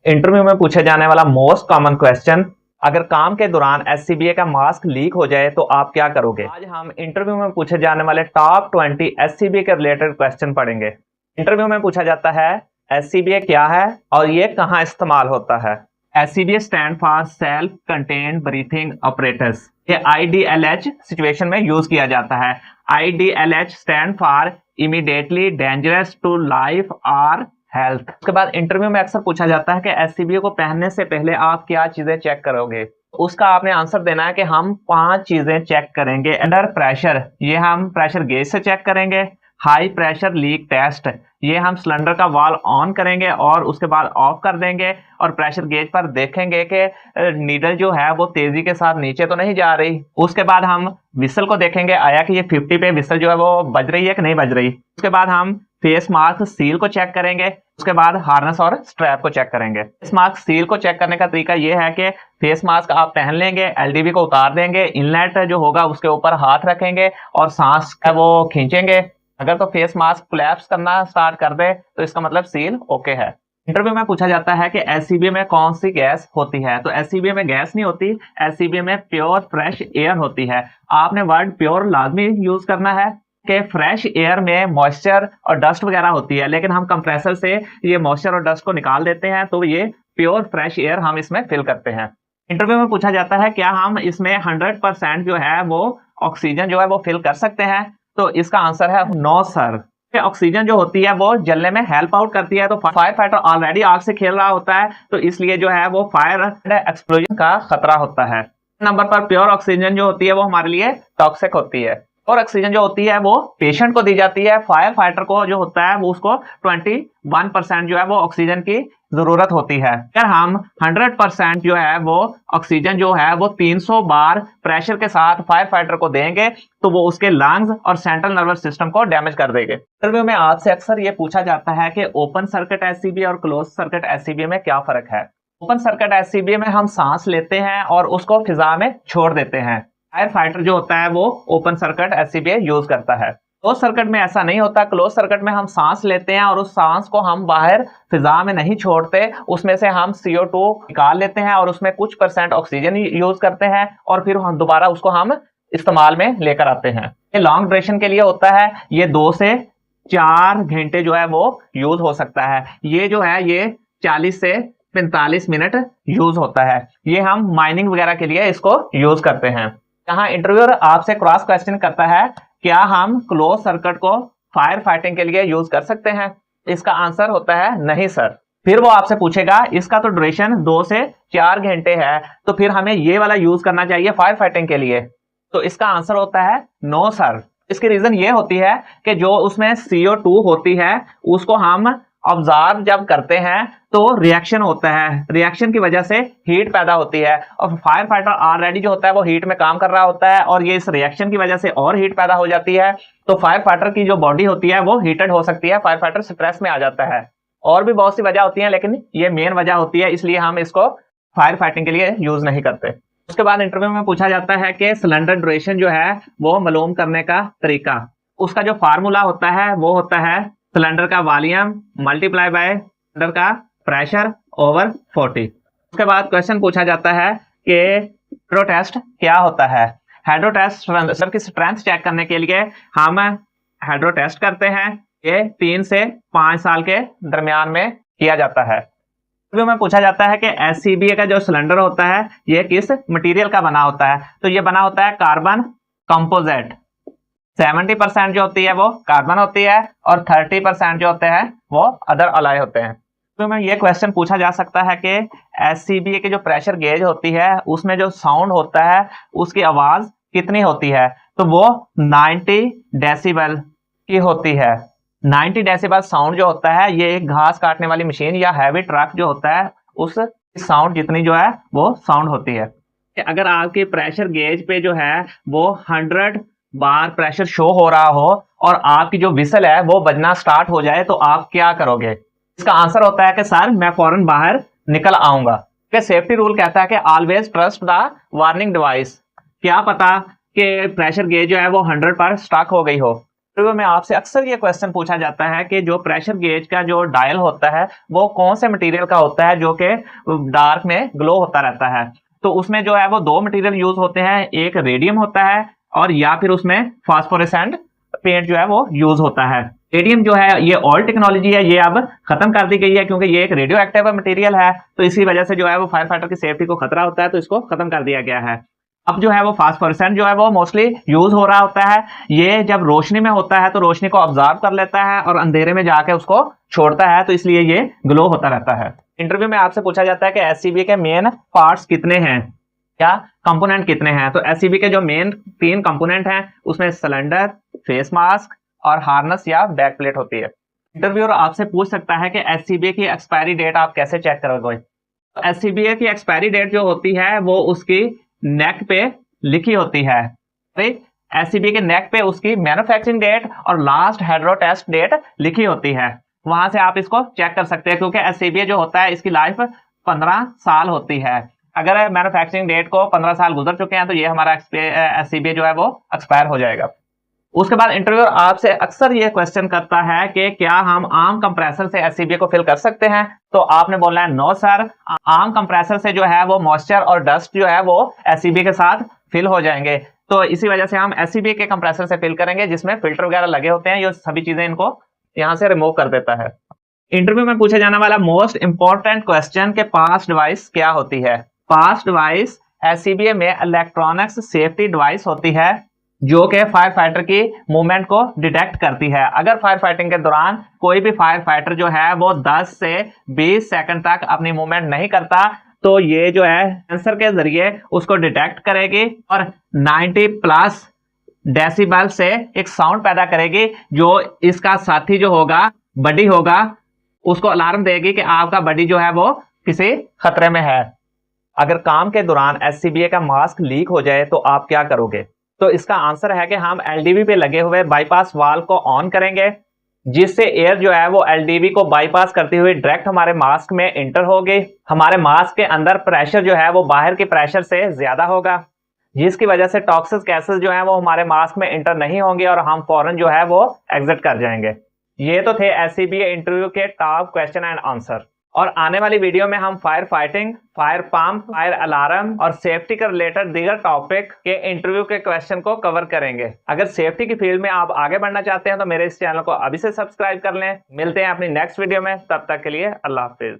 Interview में पूछे जाने वाला मोस्ट कॉमन क्वेश्चन, अगर काम के दौरान एससीबीए का मास्क लीक हो जाए तो आप क्या करोगे। आज हम इंटरव्यू में पूछे जाने वाले टॉप 20 एससीबीए के रिलेटेड क्वेश्चन पढ़ेंगे। इंटरव्यू में पूछा जाता है एससीबीए क्या है और ये कहाँ इस्तेमाल होता है। SCBA stand for self contained breathing apparatus। ये आईडीएलएच सिचुएशन में यूज किया जाता है। IDLH stand for immediately dangerous to life और हेल्थ। उसके बाद इंटरव्यू में अक्सर पूछा जाता है कि एससीबीए को पहनने से पहले आप क्या चीजें चेक करोगे। उसका आपने आंसर देना है कि हम 5 चीजें चेक करेंगे। अंडर प्रेशर, ये हम प्रेशर गेज से चेक करेंगे। हाई प्रेशर लीक टेस्ट, ये हम सिलेंडर का वाल्व ऑन करेंगे और उसके बाद ऑफ कर देंगे और प्रेशर गेज पर देखेंगे कि नीडल जो है वो तेजी के साथ नीचे तो नहीं जा रही। उसके बाद हम विसल को देखेंगे, आया कि ये 50 पे विसल जो है वो बज रही है कि नहीं बज रही। उसके बाद हम फेस मास्क सील को चेक करेंगे। उसके बाद हार्नेस और स्ट्रैप को चेक करेंगे। फेस मास्क सील को चेक करने का तरीका ये है कि फेस मास्क आप पहन लेंगे, एलडीबी को उतार देंगे, इनलेट जो होगा उसके ऊपर हाथ रखेंगे और सांस का वो खींचेंगे। अगर तो फेस मास्क कोलैप्स करना स्टार्ट कर दे तो इसका मतलब सील ओके है। इंटरव्यू में पूछा जाता है कि एससीबीए में कौन सी गैस होती है, तो एससीबीए में गैस नहीं होती, एससीबीए में प्योर फ्रेश एयर होती है। आपने वर्ड प्योर लाजमी यूज करना है कि फ्रेश एयर में मॉइस्चर और डस्ट वगैरह होती है, लेकिन हम कंप्रेसर से ये मॉइस्चर और डस्ट को निकाल देते हैं तो ये प्योर फ्रेश एयर हम इसमें फिल करते हैं। इंटरव्यू में पूछा जाता है क्या हम इसमें 100% जो है वो ऑक्सीजन जो है वो फिल कर सकते हैं, तो इसका आंसर है नो सर। ऑक्सीजन जो होती है वो जलने में हेल्प आउट करती है, तो फायर फाइटर ऑलरेडी आग से खेल रहा होता है तो इसलिए जो है वो फायर एक्सप्लोजन का खतरा होता है। नंबर पर प्योर ऑक्सीजन जो होती है वो हमारे लिए टॉक्सिक होती है और ऑक्सीजन जो होती है वो पेशेंट को दी जाती है। फायर फाइटर को जो होता है वो उसको 21% जो है वो ऑक्सीजन की जरूरत होती है। अगर हम 100% जो है वो ऑक्सीजन जो है वो 300 बार प्रेशर के साथ फायर फाइटर को देंगे तो वो उसके लंग्स और सेंट्रल नर्वस सिस्टम को डैमेज कर देंगे। इंटरव्यू में आपसे अक्सर ये पूछा जाता है कि ओपन सर्किट एससीबीए और क्लोज सर्किट एससीबीए में क्या फर्क है। ओपन सर्किट एससीबीए में हम सांस लेते हैं और उसको फिजा में छोड़ देते हैं। फायर फाइटर जो होता है वो ओपन सर्किट एससीबीए यूज करता है। क्लोज सर्किट में ऐसा नहीं होता। क्लोज सर्किट में हम सांस लेते हैं और उस सांस को हम बाहर फिजा में नहीं छोड़ते, उसमें से हम CO2 निकाल लेते हैं और उसमें कुछ % ऑक्सीजन यूज करते हैं और फिर हम दोबारा उसको हम इस्तेमाल में लेकर आते हैं। ये लॉन्ग ड्यूरेशन के लिए होता है, ये 2 से 4 घंटे जो है वो यूज हो सकता है। ये जो है ये 40 से 45 मिनट यूज होता है। ये हम माइनिंग वगैरह के लिए इसको यूज करते हैं। यहाँ इंटरव्यूअर आपसे क्रॉस क्वेश्चन करता है क्या हम क्लोज सर्किट को फायर फाइटिंग के लिए यूज कर सकते हैं। इसका आंसर होता है नहीं सर। फिर वो आपसे पूछेगा इसका तो ड्यूरेशन 2 से 4 घंटे है तो फिर हमें ये वाला यूज करना चाहिए फायर फाइटिंग के लिए, तो इसका आंसर होता है नो सर। इसकी रीजन ये होती है कि जो उसमें CO2 होती है उसको हम ऑब्जर्व जब करते हैं तो रिएक्शन होता है, रिएक्शन की वजह से हीट पैदा होती है और फायर फाइटर ऑलरेडी जो होता है वो हीट में काम कर रहा होता है और ये इस रिएक्शन की वजह से और हीट पैदा हो जाती है तो फायर फाइटर की जो बॉडी होती है वो हीटेड हो सकती है, फायर फाइटर स्ट्रेस में आ जाता है। और भी बहुत सी वजह होती है लेकिन ये मेन वजह होती है, इसलिए हम इसको फायर फाइटिंग के लिए यूज नहीं करते। उसके बाद इंटरव्यू में पूछा जाता है कि सिलेंडर ड्यूरेशन जो है वो मालूम करने का तरीका। उसका जो फार्मूला होता है वो होता है सिलेंडर का वॉल्यूम मल्टीप्लाई बाय सिलेंडर का प्रेशर ओवर 40। उसके बाद क्वेश्चन पूछा जाता है कि हाइड्रो टेस्ट क्या होता है। हाइड्रो टेस्ट सिलेंडर की स्ट्रेंथ चेक करने के लिए हम हाइड्रो टेस्ट करते हैं। ये 3 से 5 साल के दरमियान में किया जाता है। इंटरव्यू में पूछा जाता है कि एससीबीए का जो सिलेंडर होता है ये किस मटेरियल का बना होता है, तो ये बना होता है कार्बन कंपोजिट। 70% जो होती है वो कार्बन होती है और 30% जो होते हैं वो अदर अलॉय होते हैं। तो में ये क्वेश्चन पूछा जा सकता है कि एससीबीए की जो प्रेशर गेज होती है उसमें जो साउंड होता है उसकी आवाज कितनी होती है, तो वो 90 डेसिबल की होती है। 90 डेसिबल साउंड जो होता है ये एक घास काटने वाली मशीन या हैवी ट्रक जो होता है उस साउंड जितनी जो है वो साउंड होती है। अगर आपके प्रेशर गेज पे जो है वो 100 बार प्रेशर शो हो रहा हो और आपकी जो विसल है वो बजना स्टार्ट हो जाए तो आप क्या करोगे। इसका आंसर होता है कि सर मैं फौरन बाहर निकल आऊंगा। सेफ्टी रूल कहता है कि always trust the warning device. क्या पता कि प्रेशर गेज जो है वो 100 पर स्टक हो गई हो, इंटरव्यू में आपसे अक्सर ये क्वेश्चन पूछा जाता है कि जो प्रेशर गेज का जो डायल होता है वो कौन से मटेरियल का होता है जो कि डार्क में ग्लो होता रहता है। तो उसमें जो है वो दो मटेरियल यूज होते हैं, एक रेडियम होता है और या फिर उसमें फास्फोरेसेंट पेंट जो है वो यूज होता है। रेडियम जो है ये ओल्ड टेक्नोलॉजी है, ये अब खत्म कर दी गई है क्योंकि ये एक रेडियो एक्टिव मटेरियल है, तो इसी वजह से जो है वो फायर फाइटर की सेफ्टी को खतरा होता है, तो इसको खत्म कर दिया गया है। अब जो है वो फास्फोरेसेंट जो है वो मोस्टली यूज हो रहा होता है। ये जब रोशनी में होता है तो रोशनी को ऑब्जर्व कर लेता है और अंधेरे में जाके उसको छोड़ता है, तो इसलिए ये ग्लो होता रहता है। इंटरव्यू में आपसे पूछा जाता है कि एससीबी के मेन पार्ट्स कितने हैं, क्या कंपोनेंट कितने हैं। तो एससीबी के जो मेन 3 कंपोनेंट हैं उसमें सिलेंडर, फेस मास्क और हार्नस या बैक प्लेट होती है। इंटरव्यूअर आपसे पूछ सकता है कि एससीबी की एक्सपायरी डेट आप कैसे चेक करोगे। एससीबी की एक्सपायरी डेट जो होती है वो उसकी नेक पे लिखी होती है। ठीक, एससीबी के नेक पे उसकी मैन्युफैक्चरिंग डेट और लास्ट हेड्रो टेस्ट डेट लिखी होती है। वहां से आप इसको चेक कर सकते हैं क्योंकि एससीबी जो होता है इसकी लाइफ 15 साल होती है। अगर मैन्युफैक्चरिंग डेट को 15 साल गुजर चुके हैं तो ये हमारा एससीबी जो है वो एक्सपायर हो जाएगा। उसके बाद इंटरव्यूअर आपसे अक्सर ये क्वेश्चन करता है कि क्या हम आम कंप्रेसर से एससीबी को फिल कर सकते हैं। तो आपने बोलना है नो सर, आम कंप्रेसर से जो है वो मॉइस्चर और डस्ट जो है वो एससीबी के साथ फिल हो जाएंगे। तो इसी वजह से हम एससीबी के कंप्रेसर से फिल करेंगे जिसमें फिल्टर वगैरह लगे होते हैं, ये सभी चीजें इनको यहाँ से रिमूव कर देता है। इंटरव्यू में पूछा जाने वाला मोस्ट इंपॉर्टेंट क्वेश्चन के पास डिवाइस क्या होती है। पास डिवाइस एससीबी में इलेक्ट्रॉनिक्स सेफ्टी डिवाइस होती है जो कि फायर फाइटर की मूवमेंट को डिटेक्ट करती है। अगर फायर फाइटिंग के दौरान कोई भी फायर फाइटर जो है वो 10 से 20 सेकंड तक अपनी मूवमेंट नहीं करता तो ये जो है सेंसर के जरिए उसको डिटेक्ट करेगी और 90 प्लस डेसिबल से एक साउंड पैदा करेगी जो इसका साथी जो होगा, बडी होगा, उसको अलार्म देगी कि आपका बडी जो है वो किसी खतरे में है। अगर काम के दौरान एससीबीए का मास्क लीक हो जाए तो आप क्या करोगे। तो इसका आंसर है कि हम एलडीबी पे लगे हुए बाईपास वाल्व को ऑन करेंगे जिससे एयर जो है वो एलडीबी को बाईपास करती हुई डायरेक्ट हमारे मास्क में इंटर होगी। हमारे मास्क के अंदर प्रेशर जो है वो बाहर के प्रेशर से ज्यादा होगा जिसकी वजह से टॉक्सिक गैसेस जो है वो हमारे मास्क में इंटर नहीं होंगे और हम फौरन जो है वो एग्जिट कर जाएंगे। ये तो थे एससीबीए इंटरव्यू के टॉप क्वेश्चन एंड आंसर, और आने वाली वीडियो में हम fire fighting, fire pump, fire alarm और सेफ्टी के रिलेटेड दीगर टॉपिक के इंटरव्यू के क्वेश्चन को कवर करेंगे। अगर सेफ्टी की फील्ड में आप आगे बढ़ना चाहते हैं तो मेरे इस चैनल को अभी से सब्सक्राइब कर लें। मिलते हैं अपनी नेक्स्ट वीडियो में, तब तक के लिए अल्लाह हाफिज।